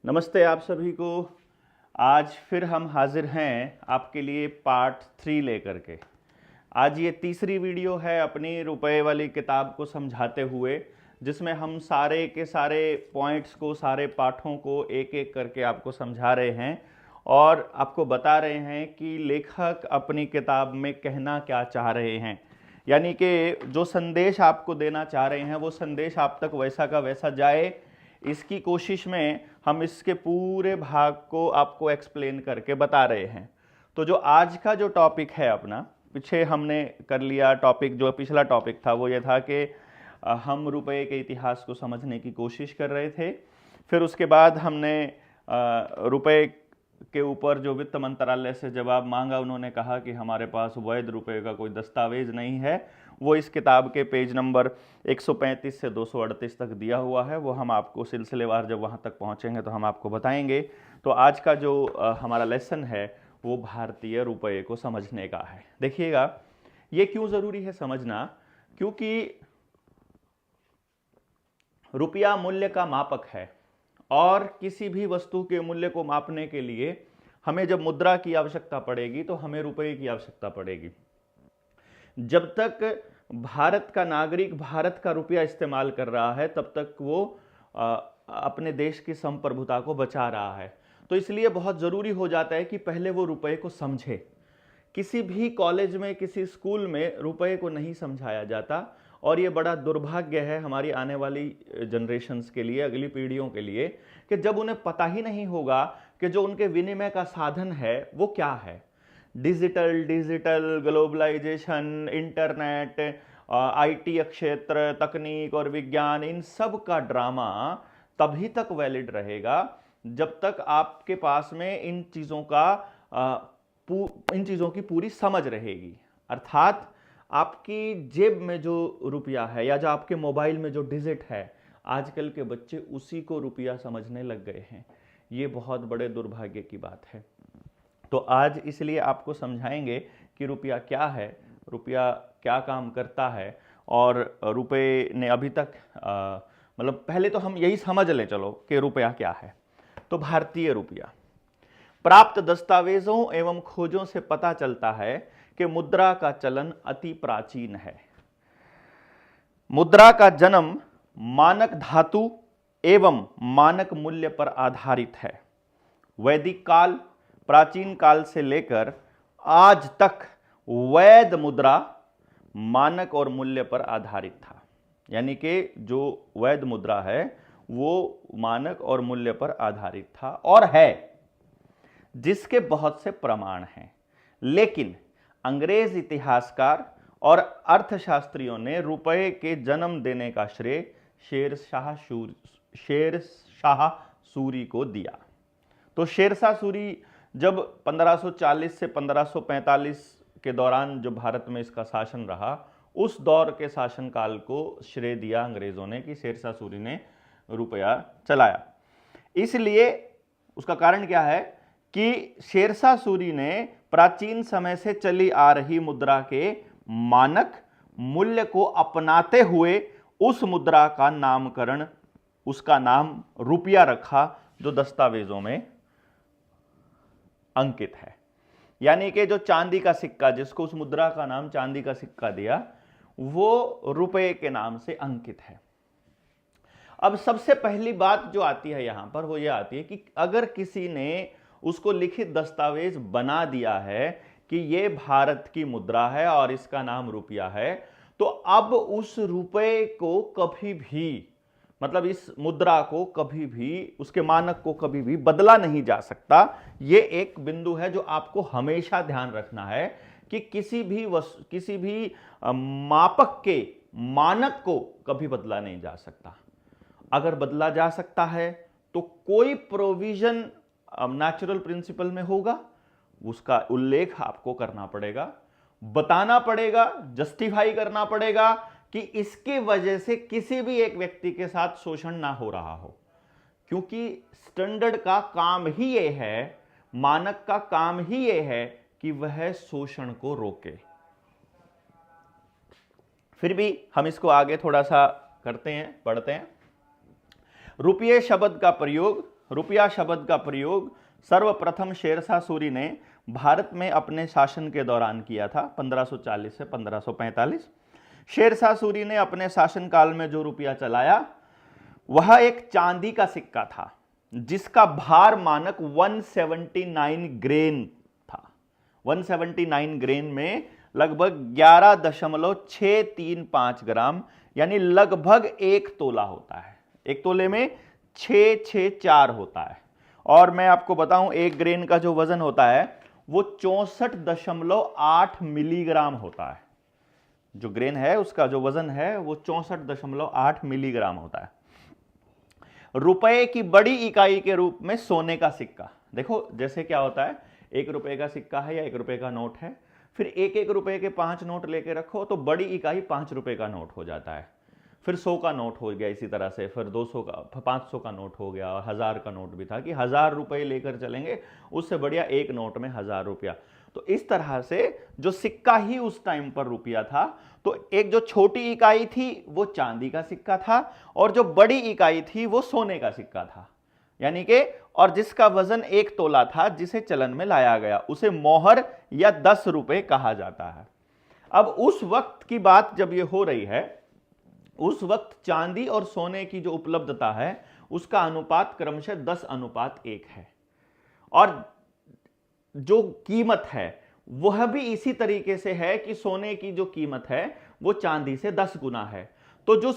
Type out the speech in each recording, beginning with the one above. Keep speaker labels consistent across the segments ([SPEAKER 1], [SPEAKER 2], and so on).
[SPEAKER 1] नमस्ते आप सभी को। आज फिर हम हाजिर हैं आपके लिए पार्ट 3 लेकर के। आज ये तीसरी वीडियो है अपनी रुपए वाली किताब को समझाते हुए, जिसमें हम सारे के सारे पॉइंट्स को, सारे पाठों को एक एक करके आपको समझा रहे हैं और आपको बता रहे हैं कि लेखक अपनी किताब में कहना क्या चाह रहे हैं। यानी कि जो संदेश आपको देना चाह रहे हैं वो संदेश आप तक वैसा का वैसा जाए, इसकी कोशिश में हम इसके पूरे भाग को आपको एक्सप्लेन करके बता रहे हैं। तो जो आज का जो टॉपिक है अपना, पीछे हमने कर लिया टॉपिक, जो पिछला टॉपिक था वो ये था कि हम रुपए के इतिहास को समझने की कोशिश कर रहे थे। फिर उसके बाद हमने रुपए के ऊपर जो वित्त मंत्रालय से जवाब मांगा, उन्होंने कहा कि हमारे पास वैध रुपए का कोई दस्तावेज नहीं है। वो इस किताब के पेज नंबर 135 से 238 तक दिया हुआ है। वो हम आपको सिलसिलेवार जब वहाँ तक पहुँचेंगे तो हम आपको बताएंगे। तो आज का जो हमारा लेसन है वो भारतीय रुपए को समझने का है। देखिएगा, ये क्यों ज़रूरी है समझना, क्योंकि रुपया मूल्य का मापक है और किसी भी वस्तु के मूल्य को मापने के लिए हमें जब मुद्रा की आवश्यकता पड़ेगी तो हमें रुपए की आवश्यकता पड़ेगी। जब तक भारत का नागरिक भारत का रुपया इस्तेमाल कर रहा है तब तक वो अपने देश की संप्रभुता को बचा रहा है। तो इसलिए बहुत ज़रूरी हो जाता है कि पहले वो रुपए को समझे। किसी भी कॉलेज में, किसी स्कूल में रुपए को नहीं समझाया जाता और ये बड़ा दुर्भाग्य है हमारी आने वाली जनरेशन्स के लिए, अगली पीढ़ियों के लिए, कि जब उन्हें पता ही नहीं होगा कि जो उनके विनिमय का साधन है वो क्या है। डिजिटल ग्लोबलाइजेशन, इंटरनेट, आईटी क्षेत्र, तकनीक और विज्ञान, इन सब का ड्रामा तभी तक वैलिड रहेगा जब तक आपके पास में इन चीज़ों की पूरी समझ रहेगी। अर्थात आपकी जेब में जो रुपया है या जो आपके मोबाइल में जो डिजिट है, आजकल के बच्चे उसी को रुपया समझने लग गए हैं। ये बहुत बड़े दुर्भाग्य की बात है। तो आज इसलिए आपको समझाएंगे कि रुपया क्या है, रुपया क्या काम करता है और रुपए ने अभी तक मतलब पहले तो हम यही समझ लें चलो कि रुपया क्या है। तो भारतीय रुपया, प्राप्त दस्तावेजों एवं खोजों से पता चलता है कि मुद्रा का चलन अति प्राचीन है। मुद्रा का जन्म मानक धातु एवं मानक मूल्य पर आधारित है। वैदिक काल, प्राचीन काल से लेकर आज तक वैध मुद्रा मानक और मूल्य पर आधारित था। यानी कि जो वैध मुद्रा है वो मानक और मूल्य पर आधारित था और है, जिसके बहुत से प्रमाण हैं। लेकिन अंग्रेज इतिहासकार और अर्थशास्त्रियों ने रुपए के जन्म देने का श्रेय शेरशाह सूरी को दिया। तो शेरशाह सूरी जब 1540 से 1545 के दौरान जो भारत में इसका शासन रहा, उस दौर के शासनकाल को श्रेय दिया अंग्रेजों ने कि शेरशाह सूरी ने रुपया चलाया। इसलिए उसका कारण क्या है कि शेरशाह सूरी ने प्राचीन समय से चली आ रही मुद्रा के मानक मूल्य को अपनाते हुए उस मुद्रा का नामकरण, उसका नाम रुपया रखा, जो दस्तावेजों में अंकित है। यानी कि जो चांदी का सिक्का, जिसको उस मुद्रा का नाम चांदी का सिक्का दिया, वो रुपए के नाम से अंकित है। अब सबसे पहली बात जो आती है यहां पर वो ये आती है कि अगर किसी ने उसको लिखित दस्तावेज बना दिया है कि ये भारत की मुद्रा है और इसका नाम रुपया है, तो अब उस रुपए को कभी भी, मतलब इस मुद्रा को कभी भी, उसके मानक को कभी भी बदला नहीं जा सकता। ये एक बिंदु है जो आपको हमेशा ध्यान रखना है कि किसी भी मापक के मानक को कभी बदला नहीं जा सकता। अगर बदला जा सकता है तो कोई प्रोविजन नेचुरल प्रिंसिपल में होगा, उसका उल्लेख आपको करना पड़ेगा, बताना पड़ेगा, जस्टिफाई करना पड़ेगा कि इसकी वजह से किसी भी एक व्यक्ति के साथ शोषण ना हो रहा हो। क्योंकि स्टैंडर्ड का काम ही ये है, मानक का काम ही ये है कि वह शोषण को रोके। फिर भी हम इसको आगे थोड़ा सा करते हैं, पढ़ते हैं। रुपये शब्द का प्रयोग रुपया शब्द का प्रयोग सर्वप्रथम शेरशाह सूरी ने भारत में अपने शासन के दौरान किया था 1540 से 1545। शेरशाह सूरी ने अपने शासनकाल में जो रुपया चलाया वह एक चांदी का सिक्का था जिसका भार मानक 179 ग्रेन था। 179 ग्रेन में लगभग 11.635 ग्राम यानी लगभग 1 तोला होता है। 1 तोले में 664 होता है। और मैं आपको बताऊं 1 ग्रेन का जो वजन होता है वो 64.8 मिलीग्राम होता है। जो ग्रेन है उसका जो वजन है वो 64.8 मिलीग्राम होता है। रुपए की बड़ी इकाई के रूप में सोने का सिक्का, देखो जैसे क्या होता है 1 रुपए का सिक्का है या 1 रुपए का नोट है, फिर 1-1 रुपए के 5 नोट लेके रखो तो बड़ी इकाई 5 रुपए का नोट हो जाता है। फिर 100 का नोट हो गया इसी तरह से, फिर 200 का, 500 का नोट हो गया और 1000 का नोट भी था कि 1000 रुपए लेकर चलेंगे, उससे बढ़िया एक नोट में 1000 रुपया। तो इस तरह से जो सिक्का ही उस टाइम पर रुपया था, तो एक जो छोटी इकाई थी वो चांदी का सिक्का था और जो बड़ी इकाई थी वो सोने का सिक्का था, यानी कि और जिसका वजन 1 तोला था, जिसे चलन में लाया गया उसे मोहर या 10 रुपए कहा जाता है। अब उस वक्त की बात जब ये हो रही है, उस वक्त चांदी और सोने की जो उपलब्धता है उसका अनुपात क्रमशः 10:1 है और जो कीमत है वह भी इसी तरीके से है कि सोने की जो कीमत है वो चांदी से 10 गुना है। तो जो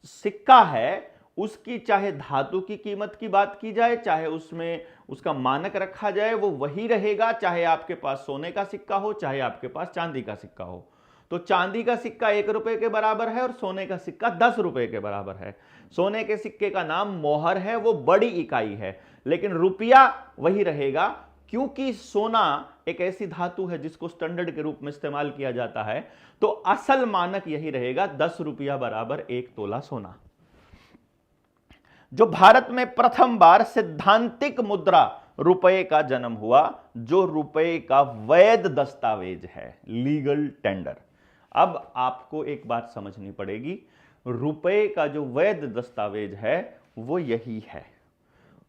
[SPEAKER 1] सिक्का है उसकी चाहे धातु की कीमत की बात की जाए, चाहे उसमें उसका मानक रखा जाए, वो वही रहेगा, चाहे आपके पास सोने का सिक्का हो चाहे आपके पास चांदी का सिक्का हो। तो चांदी का सिक्का 1 रुपए के बराबर है और सोने का सिक्का 10 रुपए के बराबर है। सोने के सिक्के का नाम मोहर है, वो बड़ी इकाई है, लेकिन रुपया वही रहेगा क्योंकि सोना एक ऐसी धातु है जिसको स्टैंडर्ड के रूप में इस्तेमाल किया जाता है। तो असल मानक यही रहेगा 10 रुपया बराबर 1 तोला सोना। जो भारत में प्रथम बार सैद्धांतिक मुद्रा रुपए का जन्म हुआ, जो रुपए का वैध दस्तावेज है, लीगल टेंडर। अब आपको एक बात समझनी पड़ेगी, रुपए का जो वैध दस्तावेज है वो यही है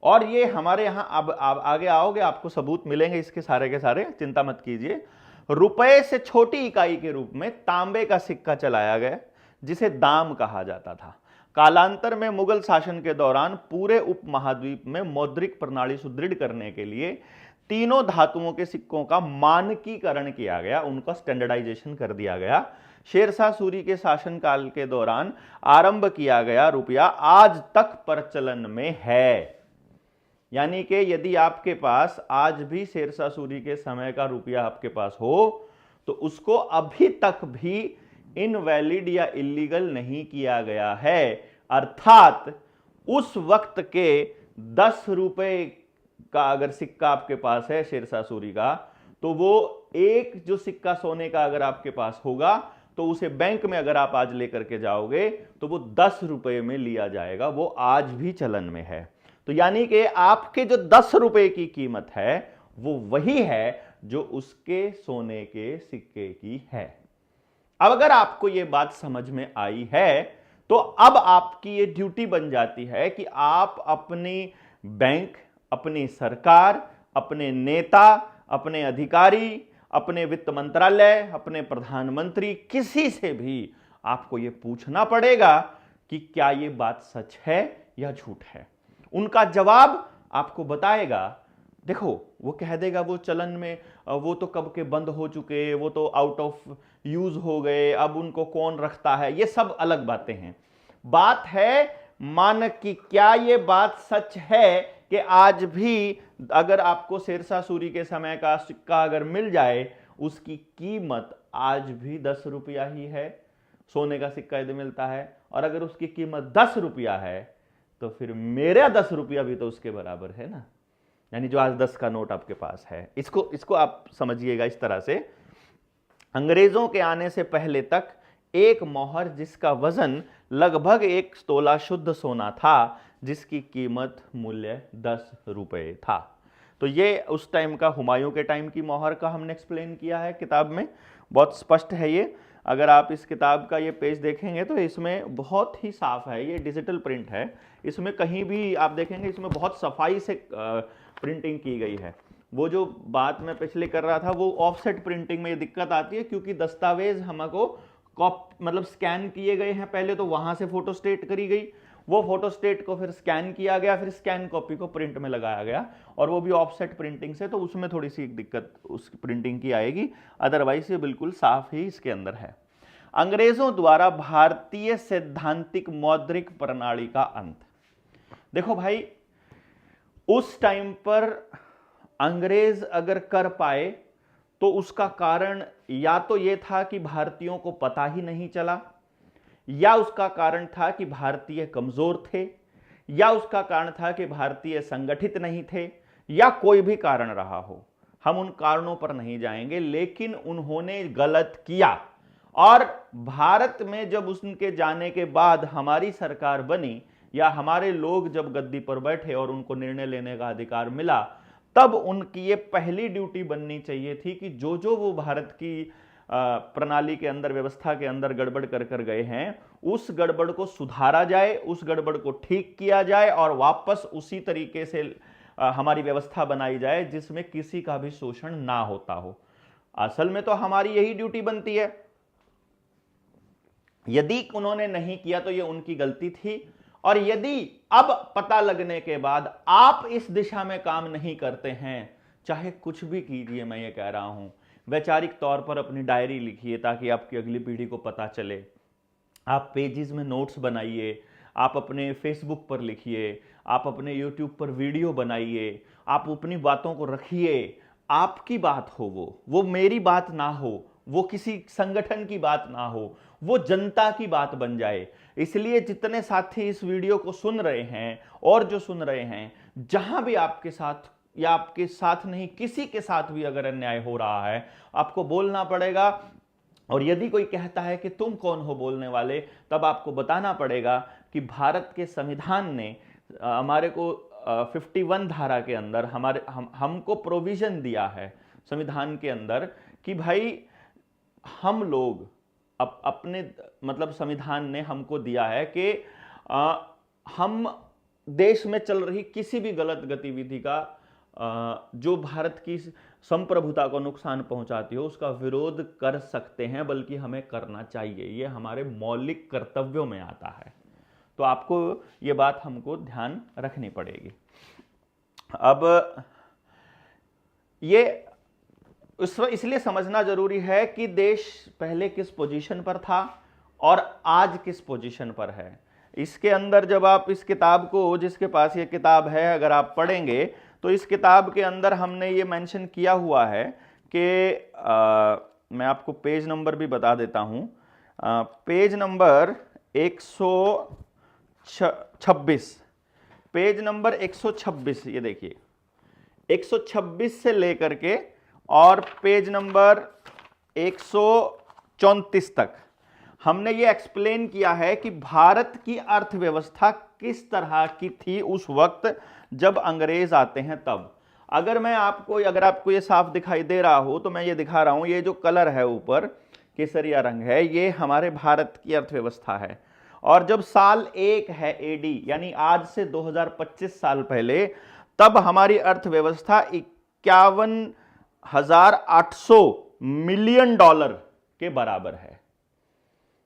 [SPEAKER 1] और ये हमारे यहां अब आगे आओगे आपको सबूत मिलेंगे इसके सारे के सारे, चिंता मत कीजिए। रुपए से छोटी इकाई के रूप में तांबे का सिक्का चलाया गया जिसे दाम कहा जाता था। कालांतर में मुगल शासन के दौरान पूरे उपमहाद्वीप में मौद्रिक प्रणाली सुदृढ़ करने के लिए तीनों धातुओं के सिक्कों का मानकीकरण किया गया, उनका स्टैंडर्डाइजेशन कर दिया गया। शेरशाह सूरी के शासनकाल के दौरान आरंभ किया गया रुपया आज तक प्रचलन में है। यानी कि यदि आपके पास आज भी शेरशाह सूरी के समय का रुपया आपके पास हो तो उसको अभी तक भी इनवैलिड या इलीगल नहीं किया गया है। अर्थात उस वक्त के 10 रुपए का अगर सिक्का आपके पास है शेरशाह सूरी का, तो वो एक जो सिक्का सोने का अगर आपके पास होगा तो उसे बैंक में अगर आप आज लेकर के जाओगे तो वो 10 रुपए में लिया जाएगा, वो आज भी चलन में है। तो यानी कि आपके जो 10 रुपए की कीमत है वो वही है जो उसके सोने के सिक्के की है। अब अगर आपको यह बात समझ में आई है तो अब आपकी ये ड्यूटी बन जाती है कि आप अपनी बैंक, अपनी सरकार, अपने नेता, अपने अधिकारी, अपने वित्त मंत्रालय, अपने प्रधानमंत्री, किसी से भी आपको यह पूछना पड़ेगा कि क्या यह बात सच है या झूठ है। उनका जवाब आपको बताएगा। देखो वो कह देगा वो चलन में, वो तो कब के बंद हो चुके, वो तो आउट ऑफ यूज हो गए, अब उनको कौन रखता है, ये सब अलग बातें हैं। बात है मानक की। क्या ये बात सच है कि आज भी अगर आपको शेरशाह सूरी के समय का सिक्का अगर मिल जाए उसकी कीमत आज भी 10 रुपया ही है, सोने का सिक्का यदि मिलता है, और अगर उसकी कीमत 10 रुपया है तो फिर मेरा 10 रुपया भी तो उसके बराबर है ना। यानी जो आज 10 का नोट आपके पास है, इसको आप समझिएगा इस तरह से। अंग्रेजों के आने से पहले तक एक मोहर जिसका वजन लगभग 1 तोला शुद्ध सोना था, जिसकी कीमत मूल्य 10 रुपए था। तो ये उस टाइम का हुमायूं के टाइम की मोहर का हमने एक्सप्लेन किया है किताब में, बहुत स्पष्ट है ये। अगर आप इस किताब का ये पेज देखेंगे तो इसमें बहुत ही साफ है, ये डिजिटल प्रिंट है, इसमें कहीं भी आप देखेंगे इसमें बहुत सफाई से प्रिंटिंग की गई है। वो जो बात मैं पिछले कर रहा था वो ऑफसेट प्रिंटिंग में ये दिक्कत आती है, क्योंकि दस्तावेज हमको मतलब स्कैन किए गए हैं, पहले तो वहां से फोटोस्टेट करी गई, वो फोटोस्टेट को फिर स्कैन किया गया, फिर स्कैन कॉपी को प्रिंट में लगाया गया, और वो भी ऑफसेट प्रिंटिंग से, तो उसमें थोड़ी सी दिक्कत उस प्रिंटिंग की आएगी, अदरवाइज ये बिल्कुल साफ ही इसके अंदर है। अंग्रेजों द्वारा भारतीय सैद्धांतिक मौद्रिक प्रणाली का अंत। देखो भाई, उस टाइम पर अंग्रेज अगर कर पाए तो उसका कारण या तो यह था कि भारतीयों को पता ही नहीं चला, या उसका कारण था कि भारतीय कमजोर थे, या उसका कारण था कि भारतीय संगठित नहीं थे, या कोई भी कारण रहा हो, हम उन कारणों पर नहीं जाएंगे, लेकिन उन्होंने गलत किया। और भारत में जब उनके जाने के बाद हमारी सरकार बनी, या हमारे लोग जब गद्दी पर बैठे और उनको निर्णय लेने का अधिकार मिला, तब उनकी ये पहली ड्यूटी बननी चाहिए थी कि जो जो वो भारत की प्रणाली के अंदर, व्यवस्था के अंदर गड़बड़ कर गए हैं, उस गड़बड़ को सुधारा जाए, उस गड़बड़ को ठीक किया जाए, और वापस उसी तरीके से हमारी व्यवस्था बनाई जाए जिसमें किसी का भी शोषण ना होता हो। असल में तो हमारी यही ड्यूटी बनती है। यदि उन्होंने नहीं किया तो ये उनकी गलती थी, और यदि अब पता लगने के बाद आप इस दिशा में काम नहीं करते हैं, चाहे कुछ भी कीजिए, मैं ये कह रहा हूं, वैचारिक तौर पर अपनी डायरी लिखिए ताकि आपकी अगली पीढ़ी को पता चले, आप पेजेस में नोट्स बनाइए, आप अपने फेसबुक पर लिखिए, आप अपने यूट्यूब पर वीडियो बनाइए, आप अपनी बातों को रखिए, आपकी बात हो, वो मेरी बात ना हो, वो किसी संगठन की बात ना हो, वो जनता की बात बन जाए। इसलिए जितने साथी इस वीडियो को सुन रहे हैं और जो सुन रहे हैं, जहां भी आपके साथ या आपके साथ नहीं, किसी के साथ भी अगर अन्याय हो रहा है, आपको बोलना पड़ेगा। और यदि कोई कहता है कि तुम कौन हो बोलने वाले, तब आपको बताना पड़ेगा कि भारत के संविधान ने हमारे को 51 धारा के अंदर हमको प्रोविजन दिया है संविधान के अंदर कि भाई हम लोग अपने मतलब संविधान ने हमको दिया है कि हम देश में चल रही किसी भी गलत गतिविधि का जो भारत की संप्रभुता को नुकसान पहुंचाती हो उसका विरोध कर सकते हैं, बल्कि हमें करना चाहिए। ये हमारे मौलिक कर्तव्यों में आता है। तो आपको ये बात हमको ध्यान रखनी पड़ेगी। अब ये इसलिए समझना जरूरी है कि देश पहले किस पोजीशन पर था और आज किस पोजीशन पर है। इसके अंदर जब आप इस किताब को, जिसके पास ये किताब है, अगर आप पढ़ेंगे तो इस किताब के अंदर हमने ये मेंशन किया हुआ है कि मैं आपको पेज नंबर भी बता देता हूं। पेज नंबर 126, पेज नंबर 126, ये देखिए 126 से लेकर के और पेज नंबर 134 तक हमने ये एक्सप्लेन किया है कि भारत की अर्थव्यवस्था किस तरह की थी उस वक्त जब अंग्रेज आते हैं तब। अगर आपको ये साफ दिखाई दे रहा हो तो मैं ये दिखा रहा हूं, ये जो कलर है ऊपर केसरिया रंग है, ये हमारे भारत की अर्थव्यवस्था है। और जब साल 1 है एडी, यानी आज से 2025 साल पहले, तब हमारी अर्थव्यवस्था 51,800 मिलियन डॉलर के बराबर है।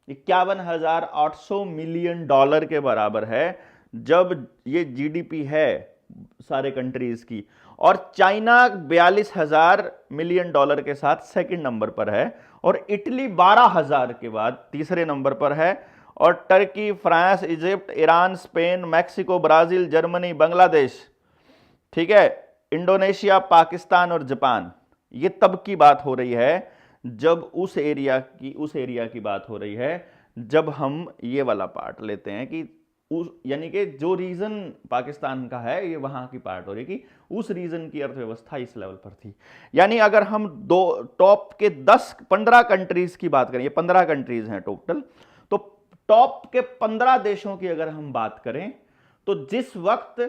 [SPEAKER 1] 51,800 मिलियन डॉलर के बराबर है जब ये जीडीपी है सारे कंट्रीज की। और चाइना 42,000 मिलियन डॉलर के साथ सेकंड नंबर पर है, और इटली 12,000 के बाद तीसरे नंबर पर है, और Turkey, France, Egypt, Iran, Spain, Mexico, Brazil, Germany, Bangladesh, ठीक है, इंडोनेशिया, पाकिस्तान और जापान। ये तब की बात हो रही है जब उस एरिया की बात हो रही है, जब हम ये वाला पार्ट लेते हैं कि यानी कि जो रीजन पाकिस्तान का है ये वहां की पार्ट हो रही है कि उस रीजन की अर्थव्यवस्था इस लेवल पर थी। यानी अगर हम टॉप के 10-15 कंट्रीज की बात करें, ये 15 कंट्रीज हैं टोटल, तो टॉप के 15 देशों की अगर हम बात करें तो जिस वक्त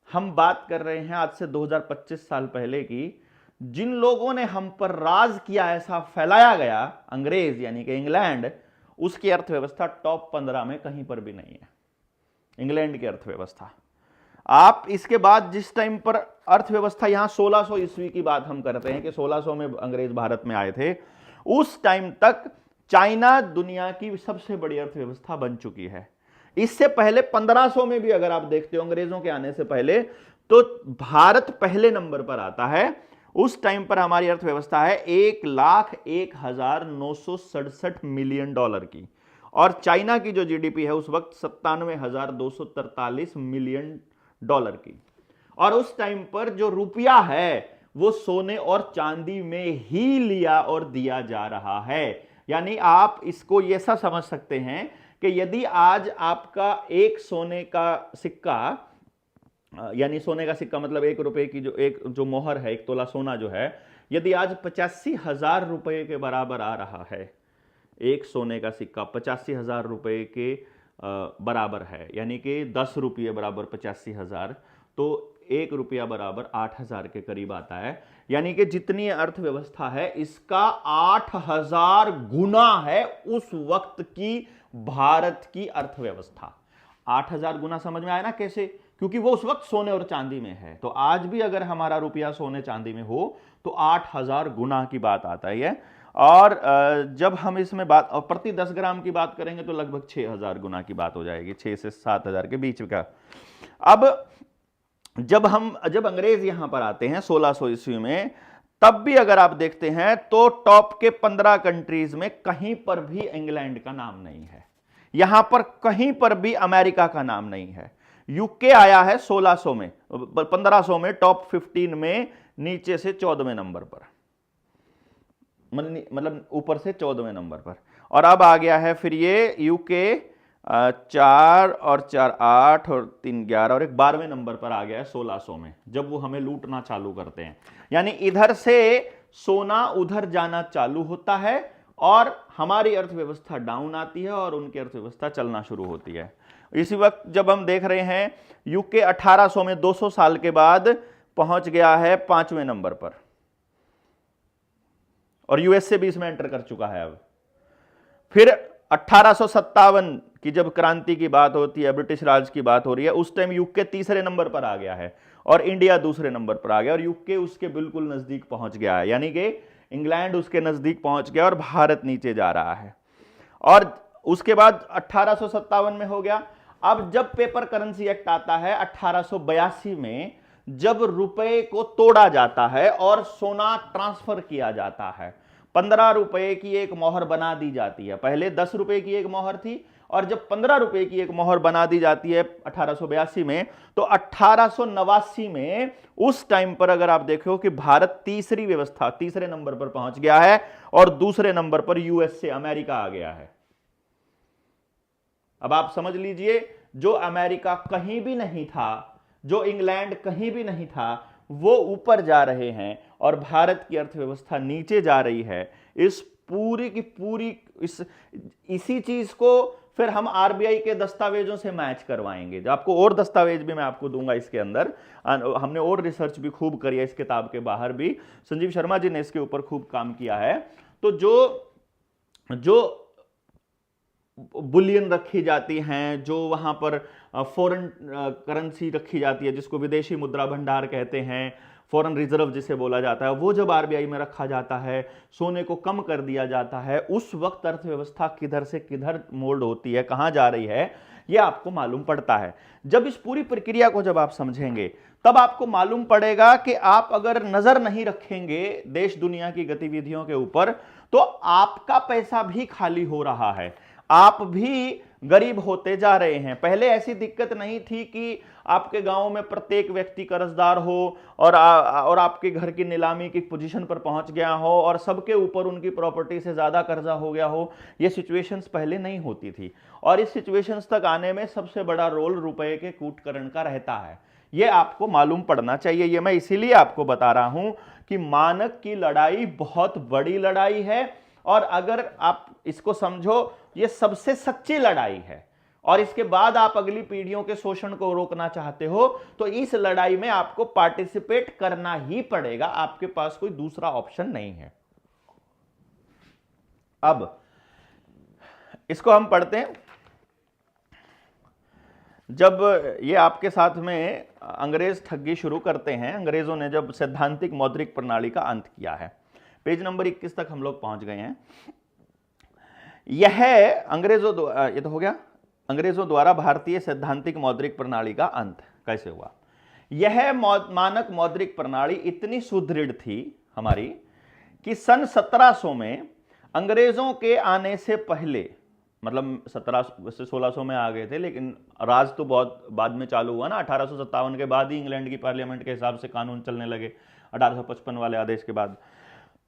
[SPEAKER 1] हम बात कर रहे हैं आज से 2025 साल पहले की, जिन लोगों ने हम पर राज किया, ऐसा फैलाया गया, अंग्रेज यानी कि इंग्लैंड, उसकी अर्थव्यवस्था टॉप 15 में कहीं पर भी नहीं है, इंग्लैंड की अर्थव्यवस्था। आप इसके बाद जिस टाइम पर अर्थव्यवस्था, यहां 1600 ईस्वी की बात हम करते हैं कि 1600 में अंग्रेज भारत में आए थे, उस टाइम तक चाइना दुनिया की सबसे बड़ी अर्थव्यवस्था बन चुकी है। इससे पहले 1500 में भी अगर आप देखते हो, अंग्रेजों के आने से पहले, तो भारत पहले नंबर पर आता है। उस टाइम पर हमारी अर्थव्यवस्था है 1,01,967 मिलियन डॉलर की, और चाइना की जो जीडीपी है उस वक्त 97,243 मिलियन डॉलर की। और उस टाइम पर जो रुपया है वो सोने और चांदी में ही लिया और दिया जा रहा है। यानी आप इसको ऐसा समझ सकते हैं कि यदि आज आपका एक सोने का सिक्का, यानी सोने का सिक्का मतलब 1 रुपए की जो मोहर है, 1 तोला सोना जो है, यदि आज 85,000 रुपए के बराबर आ रहा है, एक सोने का सिक्का 85,000 रुपए के बराबर है, यानी कि 10 रुपये बराबर 85,000, तो 1 रुपया बराबर 8,000 के करीब आता है। यानी कि जितनी अर्थव्यवस्था है इसका 8,000 गुना है उस वक्त की भारत की अर्थव्यवस्था। 8,000 गुना समझ में आया ना कैसे? क्योंकि वो उस वक्त सोने और चांदी में है। तो आज भी अगर हमारा रुपया सोने चांदी में हो तो 8,000 गुना की बात आता है। और जब हम इसमें बात प्रति 10 ग्राम की बात करेंगे तो लगभग 6,000 गुना की बात हो जाएगी, 6 से 7,000 के बीच का। अब जब अंग्रेज यहां पर आते हैं 1600 ईस्वी में, तब भी अगर आप देखते हैं तो टॉप के 15 कंट्रीज में कहीं पर भी इंग्लैंड का नाम नहीं है, यहां पर कहीं पर भी अमेरिका का नाम नहीं है। यूके आया है 1600 में, 1500 में टॉप 15 में, नीचे से 14वें नंबर पर, मतलब ऊपर से 14वें नंबर पर। और अब आ गया है फिर ये यूके 4 और 4 8 और 3 11 और एक 12वें नंबर पर आ गया है 1600 में, जब वो हमें लूटना चालू करते हैं। यानी इधर से सोना उधर जाना चालू होता है और हमारी अर्थव्यवस्था डाउन आती है और उनकी अर्थव्यवस्था चलना शुरू होती है। इसी वक्त जब हम देख रहे हैं यूके 1800 में 200 साल के बाद पहुंच गया है 5वें नंबर पर, और यूएसए भी इसमें एंटर कर चुका है। अब फिर 1857 की जब क्रांति की बात होती है, ब्रिटिश राज की बात हो रही है, उस टाइम यूके तीसरे नंबर पर आ गया है और इंडिया दूसरे नंबर पर आ गया, और यूके उसके बिल्कुल नजदीक पहुंच गया है। यानी कि इंग्लैंड उसके नजदीक पहुंच गया और भारत नीचे जा रहा है। और उसके बाद 1857 में हो गया। अब जब पेपर करेंसी एक्ट आता है 1882 में, जब रुपए को तोड़ा जाता है और सोना ट्रांसफर किया जाता है, 15 रुपए की एक मोहर बना दी जाती है। पहले 10 रुपए की एक मोहर थी, और जब 15 रुपए की एक मोहर बना दी जाती है 1882 में, तो 1889 में उस टाइम पर अगर आप देखो कि भारत तीसरे नंबर पर पहुंच गया है और दूसरे नंबर पर यूएसए अमेरिका आ गया है। अब आप समझ लीजिए, जो अमेरिका कहीं भी नहीं था, जो इंग्लैंड कहीं भी नहीं था, वो ऊपर जा रहे हैं और भारत की अर्थव्यवस्था नीचे जा रही है। इस पूरी की पूरी इसी चीज को फिर हम आरबीआई के दस्तावेजों से मैच करवाएंगे। जो आपको और दस्तावेज भी मैं आपको दूंगा इसके अंदर, हमने और रिसर्च भी खूब करी है इस किताब के बाहर भी, संजीव शर्मा जी ने इसके ऊपर खूब काम किया है। तो जो बुलियन रखी जाती हैं, जो वहां पर फॉरेन करेंसी रखी जाती है, जिसको विदेशी मुद्रा भंडार कहते हैं, फॉरेन रिजर्व जिसे बोला जाता है, वो जब आरबीआई में रखा जाता है, सोने को कम कर दिया जाता है, उस वक्त अर्थव्यवस्था किधर से किधर मोल्ड होती है, कहां जा रही है, ये आपको मालूम पड़ता है। जब इस पूरी प्रक्रिया को जब आप समझेंगे, तब आपको मालूम पड़ेगा कि आप अगर नजर नहीं रखेंगे देश दुनिया की गतिविधियों के ऊपर, तो आपका पैसा भी खाली हो रहा है, आप भी गरीब होते जा रहे हैं। पहले ऐसी दिक्कत नहीं थी कि आपके गांव में प्रत्येक व्यक्ति कर्जदार हो और आपके घर की नीलामी की पोजीशन पर पहुंच गया हो और सबके ऊपर उनकी प्रॉपर्टी से ज्यादा कर्जा हो गया हो। ये सिचुएशंस पहले नहीं होती थी, और इस सिचुएशंस तक आने में सबसे बड़ा रोल रुपए के कूटकरण का रहता है। ये आपको मालूम पड़ना चाहिए। ये मैं इसीलिए आपको बता रहा हूं कि मानक की लड़ाई बहुत बड़ी लड़ाई है, और अगर आप इसको समझो, ये सबसे सच्ची लड़ाई है। और इसके बाद आप अगली पीढ़ियों के शोषण को रोकना चाहते हो, तो इस लड़ाई में आपको पार्टिसिपेट करना ही पड़ेगा, आपके पास कोई दूसरा ऑप्शन नहीं है। अब इसको हम पढ़ते हैं। जब ये आपके साथ में अंग्रेज ठगी शुरू करते हैं, अंग्रेजों ने जब सैद्धांतिक मौद्रिक प्रणाली का अंत किया है, पेज नंबर 21 तक हम लोग पहुंच गए हैं। यह अंग्रेजों द्वारा, ये तो हो गया, अंग्रेजों द्वारा भारतीय सैद्धांतिक मौद्रिक प्रणाली का अंत कैसे हुआ। यह मानक मौद्रिक प्रणाली इतनी सुदृढ़ थी हमारी कि सन 1700 में अंग्रेजों के आने से पहले, मतलब 1700 से 1600 में आ गए थे, लेकिन राज तो बहुत बाद में चालू हुआ ना, 1857 के बाद ही इंग्लैंड की पार्लियामेंट के हिसाब से कानून चलने लगे, 1855 वाले आदेश के बाद।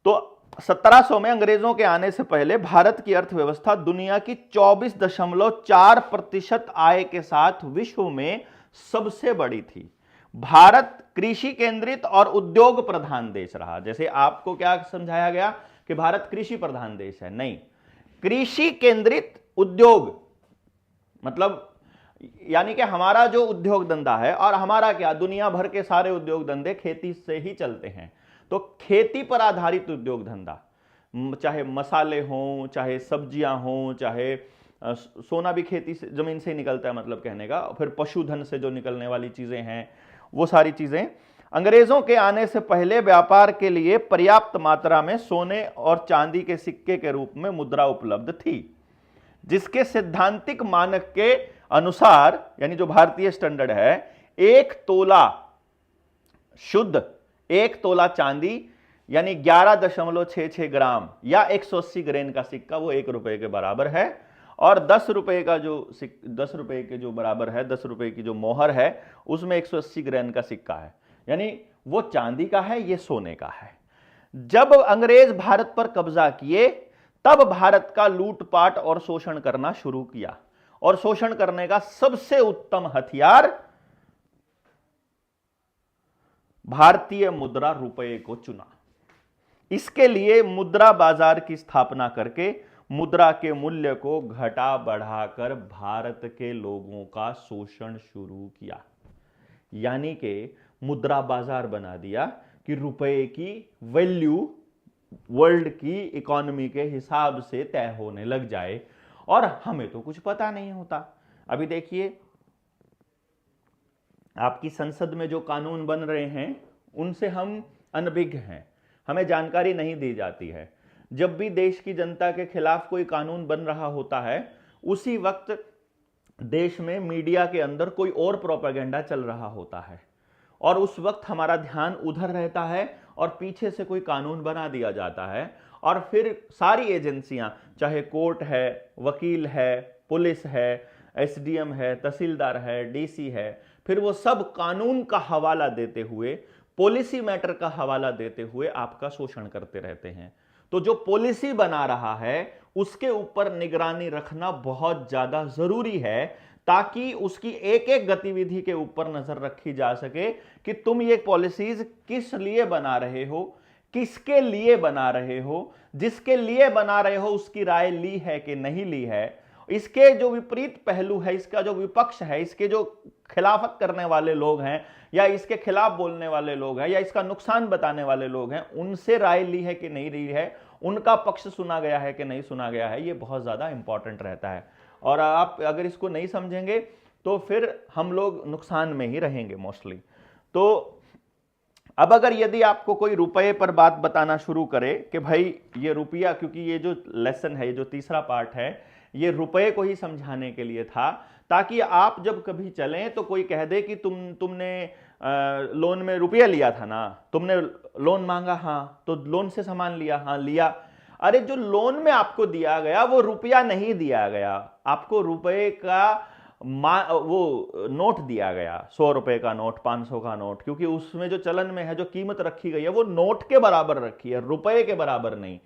[SPEAKER 1] तो 1700 में अंग्रेजों के आने से पहले भारत की अर्थव्यवस्था दुनिया की 24.4% आय के साथ विश्व में सबसे बड़ी थी। भारत कृषि केंद्रित और उद्योग प्रधान देश रहा। जैसे आपको क्या समझाया गया कि भारत कृषि प्रधान देश है, नहीं, कृषि केंद्रित उद्योग, मतलब यानी कि हमारा जो उद्योग धंधा है, और हमारा क्या, दुनिया भर के सारे उद्योग धंधे खेती से ही चलते हैं, तो खेती पर आधारित उद्योग धंधा, चाहे मसाले हों, चाहे सब्जियां हों, चाहे सोना भी खेती से, जमीन से ही निकलता है, मतलब कहने का, फिर पशुधन से जो निकलने वाली चीजें हैं, वो सारी चीजें। अंग्रेजों के आने से पहले व्यापार के लिए पर्याप्त मात्रा में सोने और चांदी के सिक्के के रूप में मुद्रा उपलब्ध थी, जिसके सैद्धांतिक मानक के अनुसार, यानी जो भारतीय स्टैंडर्ड है, 1 तोला शुद्ध, 1 तोला चांदी यानी 11.66 ग्राम या 180 ग्रेन का सिक्का, वो 1 रुपए के बराबर है, और 10 रुपए का जो 10 रुपए के जो बराबर है, 10 रुपए की जो मोहर है, उसमें 180 ग्रेन का सिक्का है, यानी वो चांदी का है, ये सोने का है। जब अंग्रेज भारत पर कब्जा किए, तब भारत का लूटपाट और शोषण करना शुरू किया, और शोषण करने का सबसे उत्तम हथियार भारतीय मुद्रा रुपये को चुना। इसके लिए मुद्रा बाजार की स्थापना करके मुद्रा के मूल्य को घटा बढ़ाकर भारत के लोगों का शोषण शुरू किया, यानी कि मुद्रा बाजार बना दिया कि रुपए की वैल्यू वर्ल्ड की इकोनॉमी के हिसाब से तय होने लग जाए, और हमें तो कुछ पता नहीं होता। अभी देखिए, आपकी संसद में जो कानून बन रहे हैं उनसे हम अनभिज्ञ हैं, हमें जानकारी नहीं दी जाती है। जब भी देश की जनता के खिलाफ कोई कानून बन रहा होता है, उसी वक्त देश में मीडिया के अंदर कोई और प्रोपेगेंडा चल रहा होता है, और उस वक्त हमारा ध्यान उधर रहता है और पीछे से कोई कानून बना दिया जाता है, और फिर सारी एजेंसियां, चाहे कोर्ट है, वकील है, पुलिस है, एसडीएम है, तहसीलदार है, डीसी है, फिर वो सब कानून का हवाला देते हुए, पॉलिसी मैटर का हवाला देते हुए आपका शोषण करते रहते हैं। तो जो पॉलिसी बना रहा है उसके ऊपर निगरानी रखना बहुत ज्यादा जरूरी है, ताकि उसकी एक एक गतिविधि के ऊपर नजर रखी जा सके कि तुम ये पॉलिसीज किस लिए बना रहे हो, किसके लिए बना रहे हो, जिसके लिए बना रहे हो उसकी राय ली है कि नहीं ली है, इसके जो विपरीत पहलू है, इसका जो विपक्ष है, इसके जो खिलाफत करने वाले लोग हैं, या इसके खिलाफ बोलने वाले लोग हैं, या इसका नुकसान बताने वाले लोग हैं, उनसे राय ली है कि नहीं ली है, उनका पक्ष सुना गया है कि नहीं सुना गया है, ये बहुत ज्यादा इंपॉर्टेंट रहता है। और आप अगर इसको नहीं समझेंगे तो फिर हम लोग नुकसान में ही रहेंगे मोस्टली। तो अब अगर यदि आपको कोई रुपये पर बात बताना शुरू करे कि भाई ये रुपया, क्योंकि ये जो लेसन है, ये जो तीसरा पार्ट है, ये रुपये को ही समझाने के लिए था, ताकि आप जब कभी चलें तो कोई कह दे कि तुमने लोन में रुपया लिया था ना, तुमने लोन मांगा, हाँ, तो लोन से सामान लिया, हाँ लिया। अरे जो लोन में आपको दिया गया वो रुपया नहीं दिया गया, आपको रुपये का वो नोट दिया गया, 100 रुपए का नोट, 500 का नोट, क्योंकि उसमें जो चलन में है, जो कीमत रखी गई है, वो नोट के बराबर रखी है, रुपये के बराबर नहीं।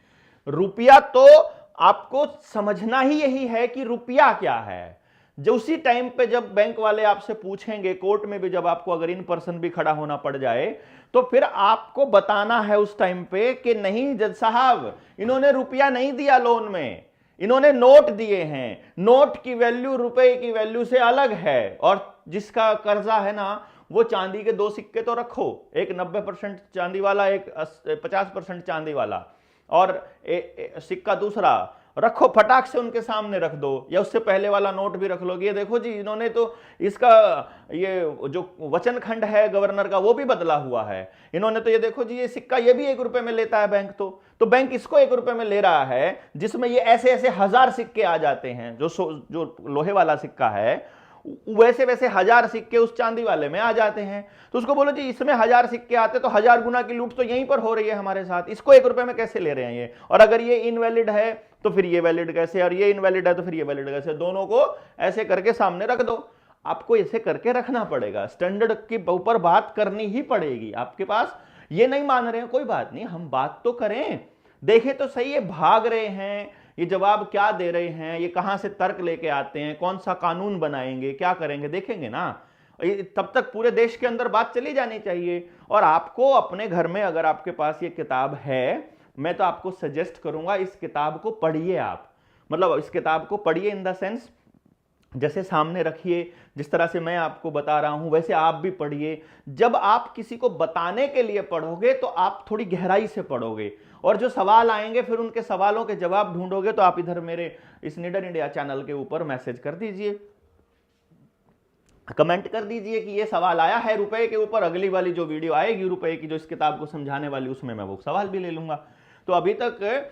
[SPEAKER 1] रुपया तो आपको समझना ही यही है कि रुपया क्या है। जो उसी टाइम पे जब बैंक वाले आपसे पूछेंगे, कोर्ट में भी जब आपको अगर इन पर्सन भी खड़ा होना पड़ जाए, तो फिर आपको बताना है उस टाइम पे कि नहीं जज साहब, इन्होंने रुपया नहीं दिया लोन में, इन्होंने नोट दिए हैं, नोट की वैल्यू रुपए की वैल्यू से अलग है। और जिसका कर्जा है ना, वो चांदी के 2 सिक्के तो रखो, एक 90% चांदी वाला, एक 50% चांदी वाला, और सिक्का दूसरा रखो, फटाक से उनके सामने रख दो, या उससे पहले वाला नोट भी रख लो कि ये देखो जी, इन्होंने तो इसका ये जो वचन खंड है गवर्नर का वो भी बदला हुआ है, इन्होंने तो ये देखो जी, ये सिक्का ये भी 1 रुपए में लेता है बैंक, तो बैंक इसको 1 रुपए में ले रहा है, जिसमें ये ऐसे ऐसे 1000 सिक्के आ जाते हैं। जो लोहे वाला सिक्का है वैसे वैसे 1000 सिक्के उस चांदी वाले में आ जाते हैं। तो उसको बोलो जी, इसमें 1000 सिक्के आते तो 1000 गुना की लूट तो यहीं पर हो रही है हमारे साथ, इसको 1 रुपए में कैसे ले रहे हैं ये, और अगर ये इनवैलिड है तो फिर ये वैलिड कैसे, और ये इनवैलिड है तो फिर ये वैलिड कैसे, दोनों को ऐसे करके सामने रख दो। आपको ऐसे करके रखना पड़ेगा, स्टैंडर्ड के ऊपर बात करनी ही पड़ेगी। आपके पास ये नहीं मान रहे हैं, कोई बात नहीं, हम बात तो करें, देखे तो सही है भाग रहे हैं, ये जवाब क्या दे रहे हैं, ये कहां से तर्क लेके आते हैं, कौन सा कानून बनाएंगे, क्या करेंगे, देखेंगे ना। तब तक पूरे देश के अंदर बात चली जानी चाहिए। और आपको अपने घर में अगर आपके पास ये किताब है, मैं तो आपको सजेस्ट करूंगा इस किताब को पढ़िए आप, मतलब इस किताब को पढ़िए इन द सेंस जैसे सामने रखिए, जिस तरह से मैं आपको बता रहा हूं वैसे आप भी पढ़िए। जब आप किसी को बताने के लिए पढ़ोगे तो आप थोड़ी गहराई से पढ़ोगे, और जो सवाल आएंगे फिर उनके सवालों के जवाब ढूंढोगे। तो आप इधर मेरे इस निडर इंडिया चैनल के ऊपर मैसेज कर दीजिए, कमेंट कर दीजिए कि ये सवाल आया है रुपए के ऊपर, अगली वाली जो वीडियो आएगी रुपए की, जो इस किताब को समझाने वाली, उसमें मैं वो सवाल भी ले लूंगा। तो अभी तक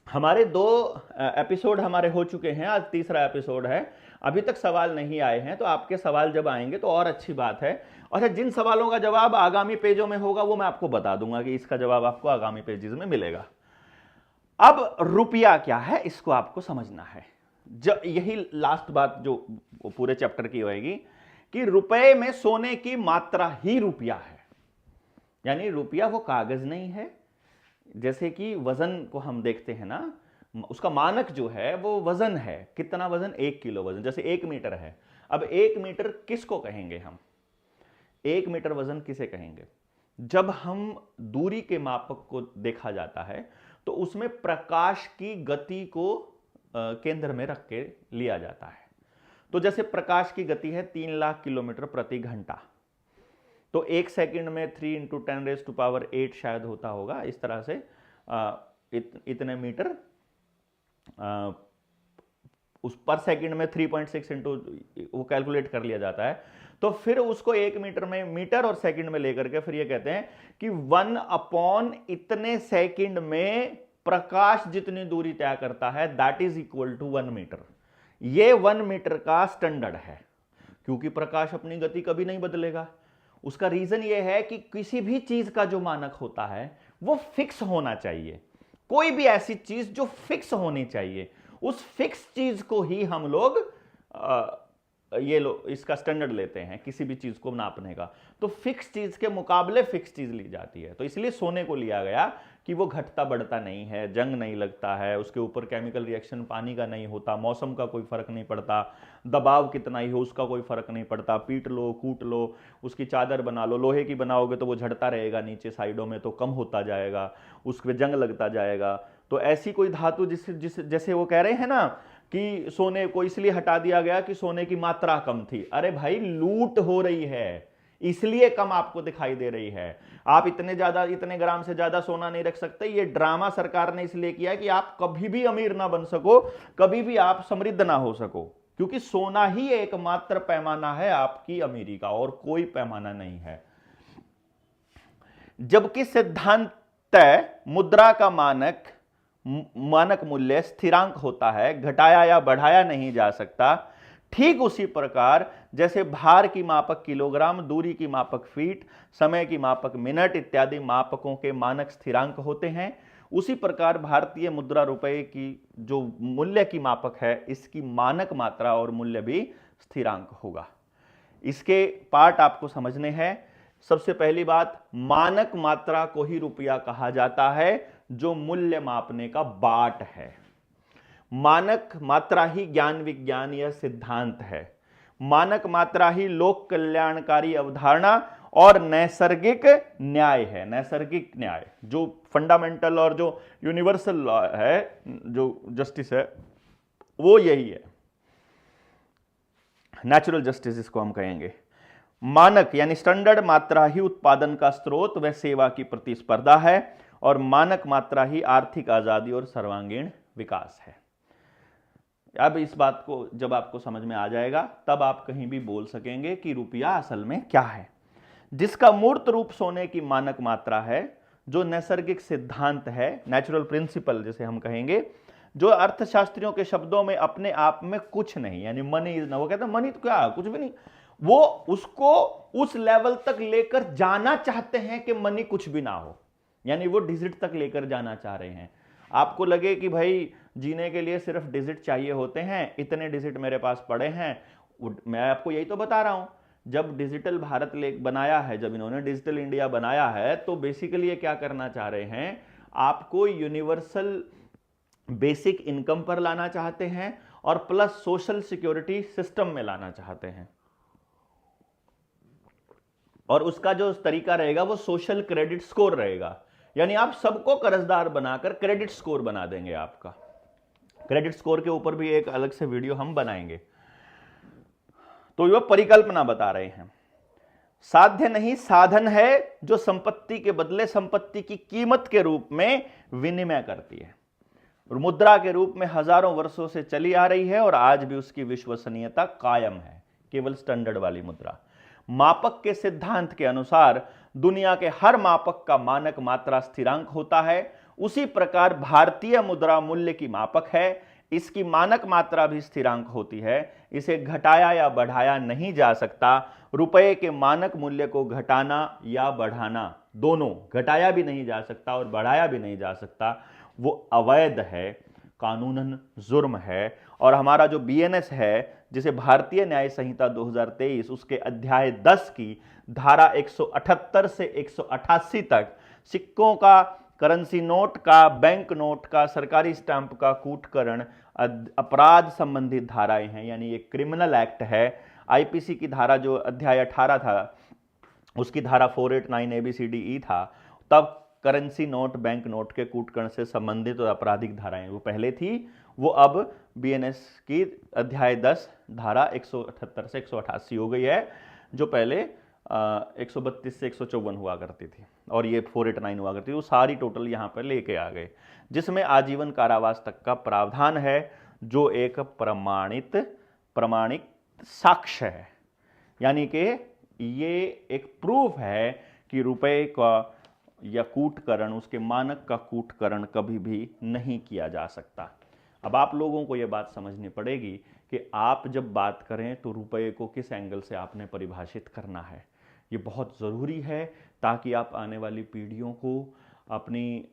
[SPEAKER 1] हमारे 2 एपिसोड हमारे हो चुके हैं, आज तीसरा एपिसोड है, अभी तक सवाल नहीं आए हैं। तो आपके सवाल जब आएंगे तो और अच्छी बात है। और जिन सवालों का जवाब आगामी पेजों में होगा वो मैं आपको बता दूंगा कि इसका जवाब आपको आगामी पेजेस में मिलेगा। अब रुपया क्या है इसको आपको समझना है। यही लास्ट बात जो पूरे चैप्टर की होगी कि रुपए में सोने की मात्रा ही रुपया है, यानी रुपया वो कागज नहीं है। जैसे कि वजन को हम देखते हैं ना, उसका मानक जो है वो वजन है, कितना वजन, 1 किलो वजन। जैसे 1 मीटर है, अब 1 मीटर किसको कहेंगे हम, 1 मीटर वजन किसे कहेंगे? जब हम दूरी के मापक को देखा जाता है तो उसमें प्रकाश की गति को केंद्र में रख के लिया जाता है। तो जैसे प्रकाश की गति है 3 लाख किलोमीटर प्रति घंटा, तो 1 सेकंड में 3 × 10⁸ शायद होता होगा, इस तरह से इतने मीटर उस पर सेकंड में 3.6 इंटू वो कैलकुलेट कर लिया जाता है। तो फिर उसको 1 मीटर में, मीटर और सेकंड में लेकर के फिर ये कहते हैं कि 1 इतने सेकंड में प्रकाश जितनी दूरी तय करता है that is equal to 1 metre. ये 1 मीटर का स्टैंडर्ड है, क्योंकि प्रकाश अपनी गति कभी नहीं बदलेगा। उसका रीजन ये है कि किसी भी चीज का जो मानक होता है वो फिक्स होना चाहिए। कोई भी ऐसी चीज जो फिक्स होनी चाहिए, उस फिक्स चीज को ही हम लोग इसका स्टैंडर्ड लेते हैं किसी भी चीज को नापने का। तो फिक्स चीज के मुकाबले फिक्स चीज ली जाती है। तो इसलिए सोने को लिया गया कि वो घटता बढ़ता नहीं है, जंग नहीं लगता है, उसके ऊपर केमिकल रिएक्शन पानी का नहीं होता, मौसम का कोई फर्क नहीं पड़ता, दबाव कितना ही हो उसका कोई फर्क नहीं पड़ता, पीट लो कूट लो, उसकी चादर बना लो, लोहे की बनाओगे तो वो झड़ता रहेगा, नीचे साइडों में तो कम होता जाएगा, उस पर जंग लगता जाएगा। तो ऐसी कोई धातु जैसे वो कह रहे हैं ना कि सोने को इसलिए हटा दिया गया कि सोने की मात्रा कम थी। अरे भाई, लूट हो रही है इसलिए कम आपको दिखाई दे रही है। आप इतने ग्राम से ज्यादा सोना नहीं रख सकते। ये ड्रामा सरकार ने इसलिए किया कि आप कभी भी अमीर ना बन सको, कभी भी आप समृद्ध ना हो सको, क्योंकि सोना ही एकमात्र पैमाना है आपकी अमीरी का, और कोई पैमाना नहीं है। जबकि सिद्धांततः मुद्रा का मानक मूल्य स्थिरांक होता है, घटाया या बढ़ाया नहीं जा सकता। ठीक उसी प्रकार जैसे भार की मापक किलोग्राम, दूरी की मापक फीट, समय की मापक मिनट इत्यादि मापकों के मानक स्थिरांक होते हैं, उसी प्रकार भारतीय मुद्रा रुपए की जो मूल्य की मापक है, इसकी मानक मात्रा और मूल्य भी स्थिरांक होगा। इसके पार्ट आपको समझने हैं। सबसे पहली बात, मानक मात्रा को ही रुपया कहा जाता है, जो मूल्य मापने का बाट है। मानक मात्रा ही ज्ञान विज्ञान या सिद्धांत है। मानक मात्रा ही लोक कल्याणकारी अवधारणा और नैसर्गिक न्याय है। नैसर्गिक न्याय जो फंडामेंटल और जो यूनिवर्सल लॉ है, जो जस्टिस है, वो यही है, नेचुरल जस्टिस इसको हम कहेंगे। मानक यानी स्टैंडर्ड मात्रा ही उत्पादन का स्रोत व सेवा की प्रतिस्पर्धा है और मानक मात्रा ही आर्थिक आजादी और सर्वांगीण विकास है। अब इस बात को जब आपको समझ में आ जाएगा तब आप कहीं भी बोल सकेंगे कि रुपया असल में क्या है, जिसका मूर्त रूप सोने की मानक मात्रा है, जो नैसर्गिक सिद्धांत है, नेचुरल प्रिंसिपल जिसे हम कहेंगे, जो अर्थशास्त्रियों के शब्दों में अपने आप में कुछ नहीं, यानी मनी इज ना, वो कहते हैं मनी तो क्या, कुछ भी नहीं, वो उसको उस लेवल तक लेकर जाना चाहते हैं कि मनी कुछ भी ना हो, यानी वो डिजिट तक लेकर जाना चाह रहे हैं। आपको लगे कि भाई जीने के लिए सिर्फ डिजिट चाहिए होते हैं, इतने डिजिट मेरे पास पड़े हैं, मैं आपको यही तो बता रहा हूं। जब डिजिटल भारत बनाया है, जब इन्होंने डिजिटल इंडिया बनाया है, तो बेसिकली ये क्या करना चाह रहे हैं, आपको यूनिवर्सल बेसिक इनकम पर लाना चाहते हैं और प्लस सोशल सिक्योरिटी सिस्टम में लाना चाहते हैं। और उसका जो तरीका रहेगा वो सोशल क्रेडिट स्कोर रहेगा, यानी आप सबको कर्जदार बनाकर क्रेडिट स्कोर बना देंगे। आपका क्रेडिट स्कोर के ऊपर भी एक अलग से वीडियो हम बनाएंगे। तो यह परिकल्पना बता रहे हैं, साध्य नहीं साधन है जो संपत्ति के बदले संपत्ति की कीमत के रूप में विनिमय करती है और मुद्रा के रूप में हजारों वर्षों से चली आ रही है और आज भी उसकी विश्वसनीयता कायम है, केवल स्टैंडर्ड वाली मुद्रा। मापक के सिद्धांत के अनुसार दुनिया के हर मापक का मानक मात्रा स्थिरांक होता है, उसी प्रकार भारतीय मुद्रा मूल्य की मापक है, इसकी मानक मात्रा भी स्थिरांक होती है, इसे घटाया या बढ़ाया नहीं जा सकता। रुपए के मानक मूल्य को घटाना या बढ़ाना, दोनों, घटाया भी नहीं जा सकता और बढ़ाया भी नहीं जा सकता, वो अवैध है, कानूनन जुर्म है। और हमारा जो बीएनएस है, जिसे भारतीय न्याय संहिता 2023, उसके अध्याय 10 की धारा 178 से 188 तक सिक्कों का, करेंसी नोट का, बैंक नोट का, सरकारी स्टैंप का कूटकरण अपराध संबंधित धाराएं हैं, यानी ये क्रिमिनल एक्ट है। आईपीसी की धारा जो अध्याय 18 था, उसकी धारा 489 ABCDE था, तब करेंसी नोट, बैंक नोट के कूटकरण से संबंधित और आपराधिक धाराएं वो पहले थी, वो अब बीएनएस की अध्याय 10 धारा 178 से 188 हो गई है, जो पहले 132 से 154 हुआ करती थी और ये 489 हुआ करती थी। वो सारी टोटल यहाँ पर लेके आ गए, जिसमें आजीवन कारावास तक का प्रावधान है, जो एक प्रमाणिक साक्ष्य है, यानी कि ये एक प्रूफ है कि रुपए का या कूटकरण, उसके मानक का कूटकरण कभी भी नहीं किया जा सकता। अब आप लोगों को यह बात समझनी पड़ेगी कि आप जब बात करें तो रुपए को किस एंगल से आपने परिभाषित करना है। ये बहुत ज़रूरी है ताकि आप आने वाली पीढ़ियों को अपनी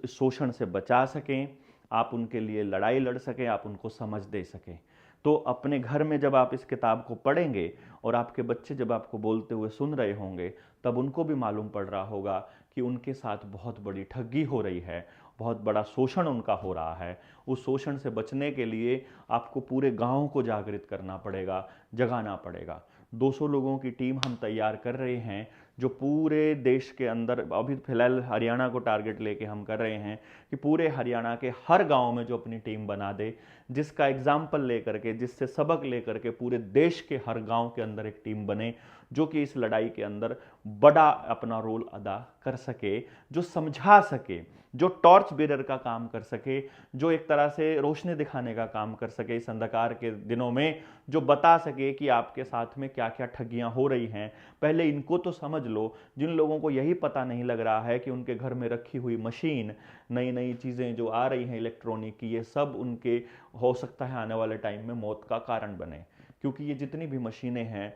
[SPEAKER 1] शोषण से बचा सकें, आप उनके लिए लड़ाई लड़ सकें, आप उनको समझ दे सकें। तो अपने घर में जब आप इस किताब को पढ़ेंगे और आपके बच्चे जब आपको बोलते हुए सुन रहे होंगे, तब उनको भी मालूम पड़ रहा होगा कि उनके साथ बहुत बड़ी ठगी हो रही है, बहुत बड़ा शोषण उनका हो रहा है। उस शोषण से बचने के लिए आपको पूरे गांव को जागृत करना पड़ेगा, जगाना पड़ेगा। 200 लोगों की टीम हम तैयार कर रहे हैं, जो पूरे देश के अंदर, अभी फिलहाल हरियाणा को टारगेट लेके हम कर रहे हैं कि पूरे हरियाणा के हर गांव में जो अपनी टीम बना दे, जिसका एग्जाम्पल लेकर के, जिससे सबक लेकर के पूरे देश के हर गांव के अंदर एक टीम बने, जो कि इस लड़ाई के अंदर बड़ा अपना रोल अदा कर सके, जो समझा सके, जो टॉर्च बेरर का काम कर सके, जो एक तरह से रोशनी दिखाने का काम कर सके इस अंधकार के दिनों में, जो बता सके कि आपके साथ में क्या क्या ठगियां हो रही हैं। पहले इनको तो समझ लो। जिन लोगों को यही पता नहीं लग रहा है कि उनके घर में रखी हुई मशीन, नई नई चीज़ें जो आ रही हैं इलेक्ट्रॉनिक की, ये सब उनके हो सकता है आने वाले टाइम में मौत का कारण बने, क्योंकि ये जितनी भी मशीनें हैं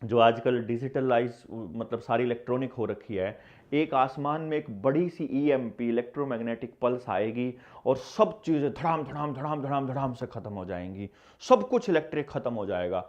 [SPEAKER 1] जो आजकल डिजिटलाइज, मतलब सारी इलेक्ट्रॉनिक हो रखी है, एक आसमान में एक बड़ी सी ईएमपी, इलेक्ट्रोमैग्नेटिक पल्स आएगी और सब चीज़ें धड़ाम धड़ाम धड़ाम धड़ाम धड़ाम से ख़त्म हो जाएंगी, सब कुछ इलेक्ट्रिक ख़त्म हो जाएगा।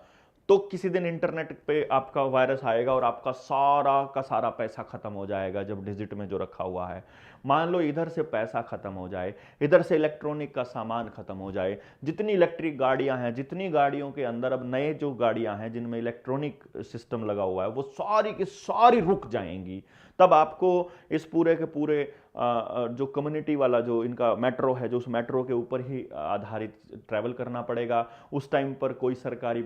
[SPEAKER 1] तो किसी दिन इंटरनेट पे आपका वायरस आएगा और आपका सारा का सारा पैसा खत्म हो जाएगा जब डिजिट में जो रखा हुआ है। मान लो इधर से पैसा खत्म हो जाए, इधर से इलेक्ट्रॉनिक का सामान खत्म हो जाए, जितनी इलेक्ट्रिक गाड़ियां हैं, जितनी गाड़ियों के अंदर अब नए जो गाड़ियां हैं जिनमें इलेक्ट्रॉनिक सिस्टम लगा हुआ है, वो सारी की सारी रुक जाएंगी। तब आपको इस पूरे के पूरे जो कम्युनिटी वाला जो इनका मेट्रो है, जो उस मेट्रो के ऊपर ही आधारित ट्रैवल करना पड़ेगा। उस टाइम पर कोई सरकारी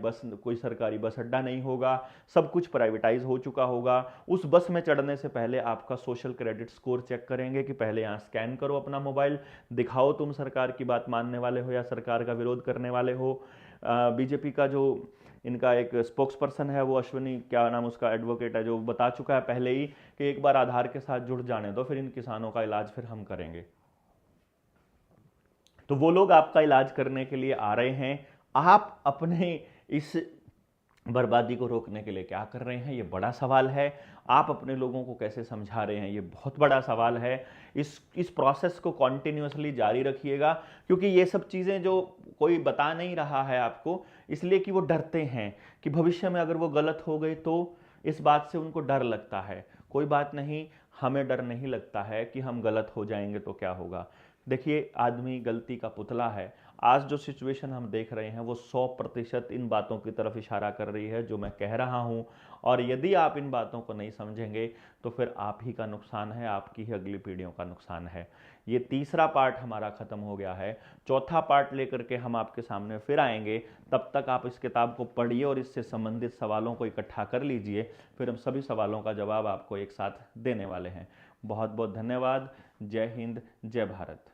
[SPEAKER 1] बस अड्डा नहीं होगा, सब कुछ प्राइवेटाइज हो चुका होगा। उस बस में चढ़ने से पहले आपका सोशल क्रेडिट स्कोर चेक करेंगे कि पहले यहाँ स्कैन करो अपना मोबाइल, दिखाओ तुम सरकार की बात मानने वाले हो या सरकार का विरोध करने वाले हो। बीजेपी का जो इनका एक स्पोक्स पर्सन है, वो अश्विनी क्या नाम उसका एडवोकेट है, जो बता चुका है पहले ही कि एक बार आधार के साथ जुड़ जाने दो, फिर इन किसानों का इलाज फिर हम करेंगे। तो वो लोग आपका इलाज करने के लिए आ रहे हैं। आप अपने इस बर्बादी को रोकने के लिए क्या कर रहे हैं, ये बड़ा सवाल है। आप अपने लोगों को कैसे समझा रहे हैं, ये बहुत बड़ा सवाल है। इस प्रोसेस को कॉन्टिन्यूसली जारी रखिएगा, क्योंकि ये सब चीज़ें जो कोई बता नहीं रहा है आपको, इसलिए कि वो डरते हैं कि भविष्य में अगर वो गलत हो गई तो इस बात से उनको डर लगता है। कोई बात नहीं, हमें डर नहीं लगता है कि हम गलत हो जाएंगे तो क्या होगा। देखिए, आदमी गलती का पुतला है। आज जो सिचुएशन हम देख रहे हैं वो 100% इन बातों की तरफ इशारा कर रही है जो मैं कह रहा हूं। और यदि आप इन बातों को नहीं समझेंगे तो फिर आप ही का नुकसान है, आपकी ही अगली पीढ़ियों का नुकसान है। ये तीसरा पार्ट हमारा खत्म हो गया है, चौथा पार्ट लेकर के हम आपके सामने फिर आएंगे। तब तक आप इस किताब को पढ़िए और इससे संबंधित सवालों को इकट्ठा कर लीजिए, फिर हम सभी सवालों का जवाब आपको एक साथ देने वाले हैं। बहुत बहुत धन्यवाद। जय हिंद, जय भारत।